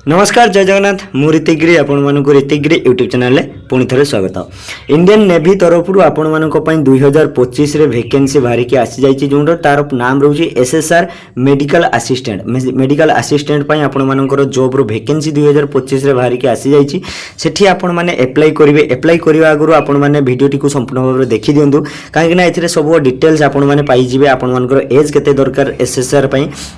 नमस्कार जय जगन्नाथ मु ऋतिगिरी आपको ऋतिगिरी यूट्यूब चैनल पुणी थे स्वागत। इंडियन नेवी तरफ आपण मानक 2025 रे वैकेंसी बाहर की आसी जाइए जो तार नाम रोचे एसएसआर मेडिकल असिस्टेंट आपण मानकर जॉब रो वैकेंसी 2025 रे बाहर की आसी जाइए। सेठी आपण माने अप्लाई करेंगे। अप्लाई करने आगु आपण माने वीडियो टी संपूर्ण भाव में देखी दिंतु कहीं सब डिटेल्स आपण माने पाइबे। आपण मानकर एज केते दरकार एसएसआर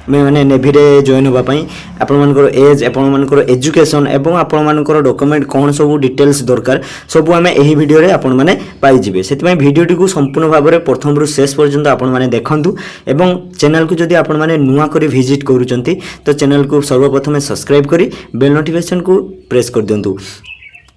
माने नेवी रे जॉइन होगापी आपण मानकर एज मानकर एजुकेशन एवं आपण मानकर डॉक्यूमेंट कौन सब डिटेल्स दरकार सब आम यही वीडियो रे आपण माने पाइबे। से वीडियोटी को संपूर्ण भाव में प्रथम रु शेष पर्यंत आपण माने देखंतु एवं चैनल को जदि आपण माने नुआ करी विजिट करूचंती तो चैनल को सर्वप्रथम सब्सक्राइब करी बेल नोटिफिकेशन को प्रेस कर दिंतु।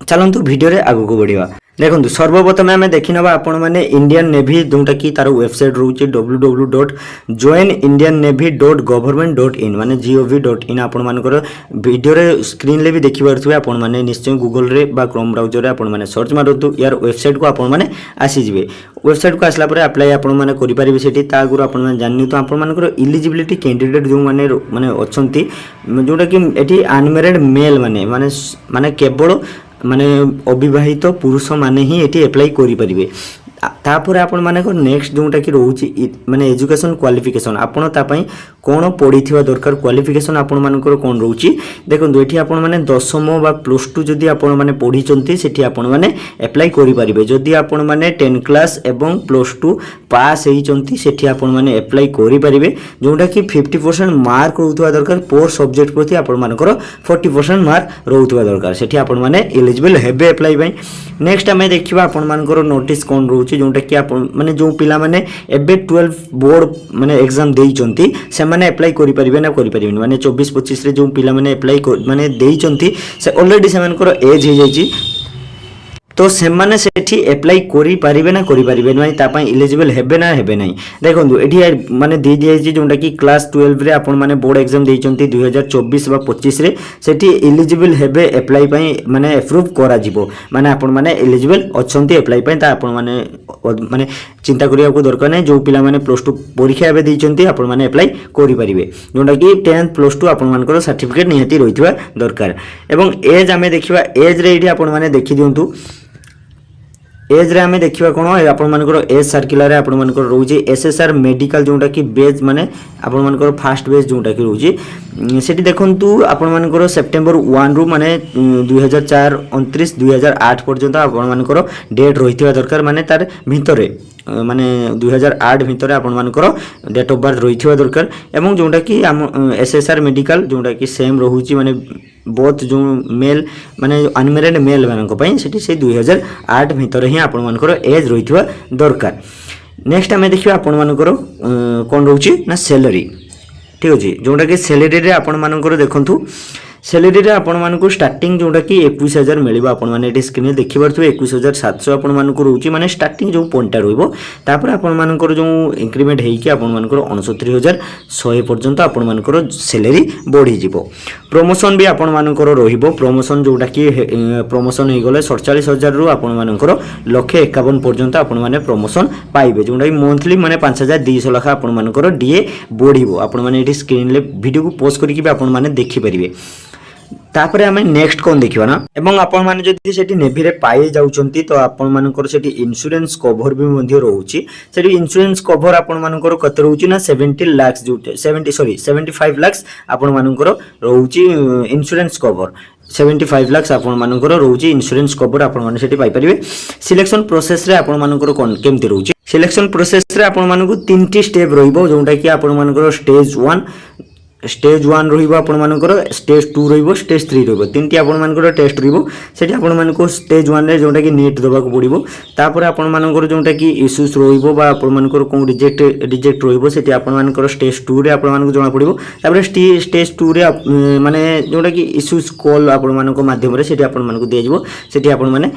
चलंतु वीडियो रे आगु को बढ़िया। देखो सर्वप्रथम आम देखी ना आपण मैंने इंडियन नेवी जोटा कि तार वेबसाइट रोचे www.joinindiannavy.government.in माने gov.in आपण मानकर वीडियो रे स्क्रीन ले भी देखि पारथुबे। आपण माने निश्चय गूगल रे बा क्रोम ब्राउजर रे आपण माने सर्च मारतु यार वेबसाइट को आपण माने आसी जिवे। वेबसाइट को आसला परे अप्लाई आपण माने करि परिबे। सेठी ता आगुर आपण माने जाननी तो आपण मानकर एलिजिबिलिटी कैंडिडेट जो माने अछंती जोटा कि एठी अनमैरिड मेल माने केवल माने अविवाहित पुरुष माने ही एटी अप्लाई करि परिबे। तापर आपण मानक नेक्स्ट जोटा कि रोची माने एजुकेशन क्वालिफिकेशन आपण ता पई कोन पढिथिबा दरकार क्वालिफिकेशन आपण मानकर कोन रोची। देखो एठी आपण माने 10th बा +2 जदि आपण माने पढिचंती सेठी आपण माने अप्लाई करि परिबे। जदि आपण माने 10 क्लास एवं +2 पास हेइचंती सेठी आपण माने अप्लाई करि परिबे। जोटा कि 50% मार्क रहउथबा दरकार पर सब्जेक्ट प्रति आपण मानकर 40% मार्क रहउथबा दरकार सेठी आपण माने एलिजिबल हेबे अप्लाई पई। नेक्स्ट हमें देखिबा आपण मानकर नोटिस कोन रोची जोटा कि आपण माने जो पिला माने एबे 12 बोर्ड माने एग्जाम देइचंती से माने अप्लाई करि परिबे ना करि परिबे माने 24-25 रे जो पिला माने अप्लाई माने देइचंती से ऑलरेडी से मानकर एज हे जाइची तो से माने सेठी अप्लाई करि परिबे ना करि परिबे माने ता पई एलिजिबल हेबे ना हेबे नै। देखंतु एठी माने दे दिया जे जोंटा कि क्लास 12 रे आपण माने बोर्ड एग्जाम देइचंती 2024 बा 25 रे सेठी एलिजिबल हेबे अप्लाई पई माने अप्रूव करा जिवो माने आपण माने एलिजिबल अछंती अप्लाई पई ता आपण माने चिंता करिया को दरकार नै। जो पिला माने +2 परीक्षा एबे देइचंती आपण माने अप्लाई करि परिबे जोंटा कि 10th +2 आपण मानकर सर्टिफिकेट निहाती रहितबा दरकार। एवं एज आमे देखिबा एज रे एठी आपण माने देखि दियंतु एज रे आमे देखिबा कोन आपण मानकर एज सर्कुलर रे आपण मानकर रोजे एसएसआर मेडिकल जोटा कि बेज माने आपण मानकर फास्ट बेज जोटा कि रोजे सेठी देखंतु आपण मानकर सेप्टेम्बर 1 रु माने 2004 29 2008 पर्यंत आपण मानकर डेट रहितबा दरकार माने तार भितरे माने 2008 भितर आपण मानकर डेट ऑफ बर्थ रहितबा दरकार। एवं जोटा कि एसएसआर मेडिकल जोटा कि सेम रहूची माने बोथ जो मेल माने अनमैरिड मेल मानक पई सेठी से 2008 भितर ही आपण मानकर एज रहितबा दरकार। नेक्स्ट हमें देखिबा आपण मानकर कोन रहूची ना सैलरी ठीक अछि जोटा कि सैलरी रे आपण मानकर देखंतु सैलरी रे आपण मानक स्टार्टिंग जोटा कि 21,000 मिलिबा। आपण माने एटी स्क्रीन देखि परथु 21,700 आपण मानक रहूची माने स्टार्टिंग जो पॉइंट रहइबो तापर आपण मानकर जो इंक्रीमेंट हेइ कि आपण मानकर 69,100 पर्यंत आपण मानकर सैलरी बढ़ी जिवो। प्रमोशन भी आपण मानकर रहिबो। प्रमोशन जोटा कि प्रमोशन हे गले 47,000 रु आपण मानकर 151 पर्यंत आपण माने प्रमोशन पाइबे जोटा कि मंथली माने 5,200 लाख आपण मानकर डीए बढ़िबो। आपण माने एटी स्क्रीन ले वीडियो को पॉज करिकि भी आपण माने देखि परिबे। तापरे हमें नेक्स्ट कोन देखिबा ना एवं आपण माने जदि सेठी नेवी रे पाई जाउचंती तो आपण मानकर सेठी इंश्योरेंस कवर भी मध्ये रहउची। सेठी इंश्योरेंस कवर आपण मानकर कते रहउची ना 70 लाख जो 75 लाख आपण मानकर रहउची इंश्योरेंस कवर 75 लाख आपण मानकर रहउची इंश्योरेंस कवर आपण माने सेठी पाई परिबे। सिलेक्शन प्रोसेस रे आपण मानकर कोन केमति रहउची सिलेक्शन प्रोसेस रे आपण मानकु 3टी स्टेप रहइबो जोंटा कि आपण मानकर स्टेज 1 रहिबो आपण मानकर स्टेज 2 रहिबो स्टेज 3 रहिबो 3टी आपण मानकर टेस्ट रहिबो। सेठी आपण मानको स्टेज 1 रे जोंटा कि नीट दबा को पड़िबो। तापर आपण मानकर जोंटा कि इश्यूज रहिबो बा आपण मानकर कोन रिजेक्ट रहिबो सेठी आपण मानकर स्टेज 2 रे आपण मानको जणा पड़िबो। तापर स्टेज 2 रे माने जोंटा कि इश्यूज कॉल आपण मानको माध्यम रे सेठी आपण मानको दिया जिवो। सेठी आपण माने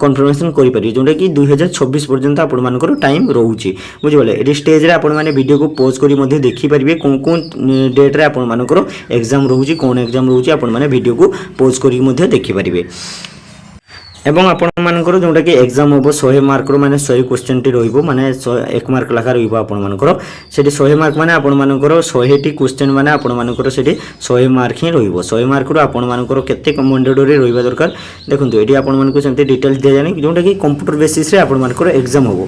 कन्फर्मेशन करि परिबे जोंटा कि 2026 पर्यंत आपण मानकर टाइम रहउची बुझिबले। एडी स्टेज रे आपण माने वीडियो को पॉज करी मध्ये देखि परिबे कोन डेट रे आपण मानकर एग्जाम रहउची कोन एग्जाम रहउची आपण माने वीडियो को पॉज करी मध्ये देखि परिबे। এবং ଆପଣମାନଙ୍କର ଯେଉଁଟାକି ଏକ୍ଜାମ୍ ହେବ 100 ମାର୍କର ମାନେ 100 କ୍ୱେଶ୍ଚନ୍ଟି ରହିବ ମାନେ 1 ମାର୍କ ଲେଖା ରହିବ ଆପଣମାନଙ୍କର ସେଠି 100 ମାର୍କ ମାନେ ଆପଣମାନଙ୍କର 100ଟି କ୍ୱେଶ୍ଚନ୍ ମାନେ ଆପଣମାନଙ୍କର ସେଠି 100 ମାର୍କ ହିଁ ରହିବ 100 ମାର୍କରୁ ଆପଣମାନଙ୍କର କେତେ ମଣ୍ଡେଟୋରୀ ରହିବା ଦରକାର ଦେଖନ୍ତୁ ଏଠି ଆପଣମାନଙ୍କୁ ସେମିତି ଡିଟେଲ୍ସ ଦିଆଯାଏନି ଯେଉଁଟାକି କମ୍ପ୍ୟୁଟର ବେସିସ୍ରେ ଆପଣମାନଙ୍କର ଏକ୍ଜାମ୍ ହେବ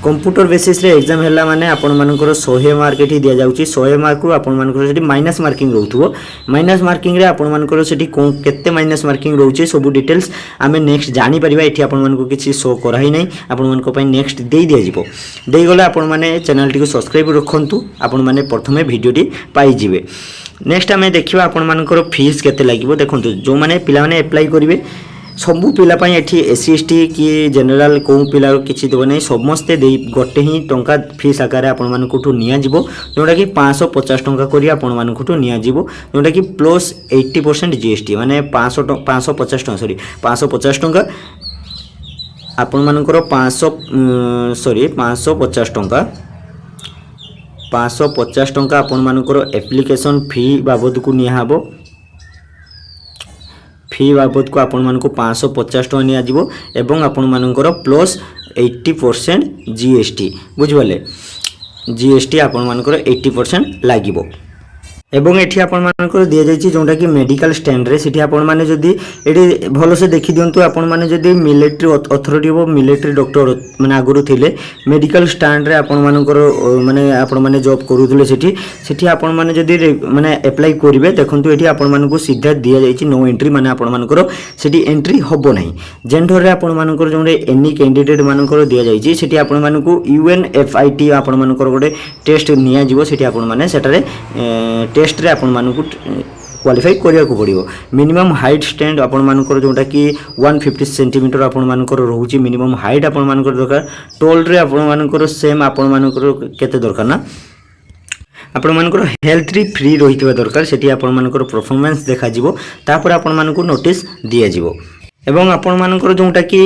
କମ୍ପ୍ୟୁଟର ବେସିସ୍ରେ ଏକ୍ଜାମ୍ ହେଲା ମାନେ ଆପଣମାନଙ୍କର 100 ମାର୍କ ଏଠି ଦିଆଯାଉଛି 100 ମାର୍କରୁ ଆପଣମାନଙ୍କର ସେଠି ମାଇନସ୍ ମାର୍କିଂ ରହୁଥିବ ମାଇନସ୍ ମାର୍କିଂରେ ଆପଣମାନଙ୍କର ସେଠି କେତେ ମାଇନସ୍ ମାର୍କିଂ ରହୁଛି ସବୁ ଡିଟେଲ୍ସ ଆମେ ନେକ୍ସଟ ଜାଣିପାରିବା ଏଠି ଆପଣମାନଙ୍କୁ କିଛି ଶୋ କରାଇ ନାହିଁ ଆପଣମାନଙ୍କ ପାଇଁ ନେକ୍ସଟ ଦେଇ ଦିଆଯିବ ଦେଇଗଲେ ଆପଣମାନେ ଚ୍ୟାନେଲଟିକୁ ସବସ୍କ୍ରାଇବ୍ ରଖନ୍ତୁ ଆପଣମାନେ ପ୍ରଥମେ ଭିଡ଼ିଓଟି ପାଇଯିବେ ନେକ୍ସଟ ଆମେ ଦେଖିବା ଆପଣମାନଙ୍କର ଫିସ୍ କେତେ ଲାଗିବ ଦେଖନ୍ତୁ ଯେଉଁମାନେ ପିଲାମାନେ ଆପ୍ଲାଏ କରିବେ ସବୁ ପିଲା ପାଇଁ ଏଠି ଏସି ଏସ୍ ଟି କି ଜେନେରାଲ କେଉଁ ପିଲା କିଛି ଦେବ ନାହିଁ ସମସ୍ତେ ଗୋଟେ ହିଁ ଟଙ୍କା ଫିସ୍ ଆକାରରେ ଆପଣମାନଙ୍କଠୁ ନିଆଯିବ ଯେଉଁଟାକି 550 ଟଙ୍କା କରି ଆପଣମାନଙ୍କଠୁ ନିଆଯିବ ଯେଉଁଟାକି ପ୍ଲସ୍ 80% GST ମାନେ 550 ଟଙ୍କା ସରି 550 ଟଙ୍କା ଆପଣମାନଙ୍କର 550 ଟଙ୍କା 550 ଟଙ୍କା ଆପଣମାନଙ୍କର ଆପ୍ଲିକେସନ୍ ଫି ବାବଦକୁ ନିଆହେବ फी बाबद को आपण मानक 550 टका नियाजिबो एवं आपण मानकर प्लस 80% GST बुझिबले GST आपण मानकर 80% लागिबो एवं एठी आपण मानकर दिया जायछि जोंटा कि मेडिकल स्टैंड रे सिटी आपण माने जदी एठी भलो से देखि दियंतु आपण माने जदी military authority of military doctor माने आगुरु थिले मेडिकल स्टैंड रे आपण मानकर माने आपण माने जॉब करूथले सिटी सिटी आपण माने जदी माने अप्लाई करिवे देखंतु एठी आपण मानकु सीधा दिया जायछि नो एंट्री माने आपण मानकर सिटी एंट्री होबो नाही जेंडर रे आपण मानकर जोंडे एनी कैंडिडेट मानकर दिया जायछि सिटी आपण मानकु UNFIT आपण मानकर गोटे टेस्ट निया जिवो सिटी आपण माने सेटारे टेस्ट रे आपण मानकु क्वालिफाई करिया को पड़िबो मिनिमम हाइट स्टैंड आपण मानकर जोंटा कि 150 सेंटीमीटर आपण मानकर रहउची मिनिमम हाइट आपण मानकर दरकार टोल रे आपण मानकर सेम आपण मानकर केते दरकार ना आपण मानकर हेल्थ री फ्री रहितबा दरकार सेठी आपण मानकर परफॉर्मेंस देखा जिवो तापर आपण मानकु नोटिस दिया जिवो एवं आपण मानकर जोंटा कि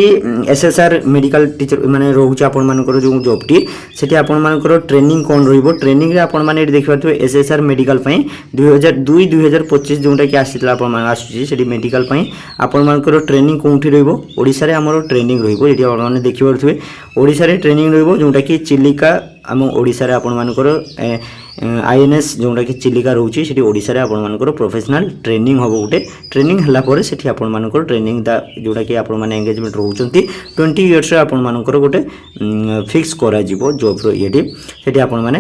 SSR मेडिकल टीचर माने रहउची आपण मानकर जो जॉब टी सेठी आपण मानकर ट्रेनिंग कोन रहिबो ट्रेनिंग रे आपण माने देखिबातो SSR मेडिकल पई 2002-2025 जोंटा कि आसीतला आपण मान आसुची सेठी मेडिकल पई आपण मानकर ट्रेनिंग कोंठी रहिबो ओडिसा रे हमरो ट्रेनिंग रहिबो एठी आपण माने देखिबारथुवे ओडिसा रे ट्रेनिंग रहिबो जोंटा कि चिलिका आम ओडिसा रे आपण मानकर INS जोंटा कि चिलिका रहउची सेठी ओडिसा रे आपण मानकर प्रोफेशनल ट्रेनिंग होबो उटे ट्रेनिंग हला परे सेठी आपण मानकर ट्रेनिंग दा जोटा कि आपण माने एंगेजमेंट रहउचंती 20 इयर्स रे आपण मानकर गोटे फिक्स करा जिवो जॉब रो येडी सेठी आपण माने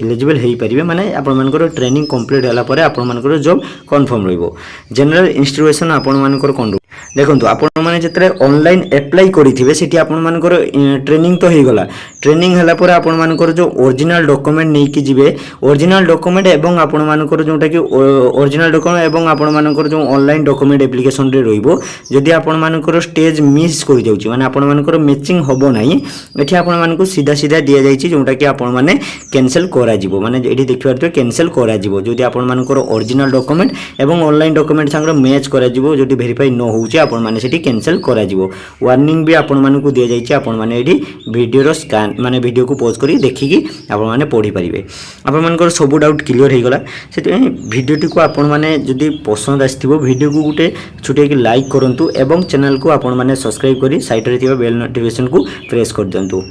एलिजिबल हेई परिबे माने आपण मानकर ट्रेनिंग कंप्लीट हला परे आपण मानकर जॉब कंफर्म रहइबो जनरल इंस्ट्रक्शन आपण मानकर कोन देखंतु आपण माने जतरे ऑनलाइन अप्लाई करिथिबे सेठी आपण मानकर ट्रेनिंग तो हेई गला ट्रेनिंग हला परे आपण मानकर जो ओरिजिनल डॉक्यूमेंट नै कि जिवे ओरिजिनल डॉक्यूमेंट एवं आपण मानकर जोटा कि ओरिजिनल डॉक्यूमेंट एवं आपण मानकर जो ऑनलाइन डॉक्यूमेंट एप्लिकेशन रे रहिबो जदि आपण मानकर स्टेज मिस करि जाउची माने आपण मानकर मैचिंग होबो नाही एठी आपण मानकु सीधा सीधा दिया जायछि जोटा कि आपण माने कैंसिल करा जिवो माने एठी देखिबार तो कैंसिल करा जिवो जदि आपण मानकर ओरिजिनल डॉक्यूमेंट एवं ऑनलाइन डॉक्यूमेंट संग मैच करा जिवो जदि वेरीफाई न होउची आपण माने सेठी कैंसिल करा जिवो वार्निंग भी आपण मानकु दिया जायछि आपण माने एठी वीडियो रो स्कैन माने वीडियो को पॉज करी देखिकी आपण माने पढी परिबे आपण मानकर सब डाउट क्लियर हे गला सेति वीडियो को आपण माने जदि पसंद आस्थिबो वीडियो को गुटे छुटे कि लाइक करंतु एवं चैनल को आपण माने सब्सक्राइब करी साइड रे थिबा बेल नोटिफिकेशन को प्रेस कर दियंतु।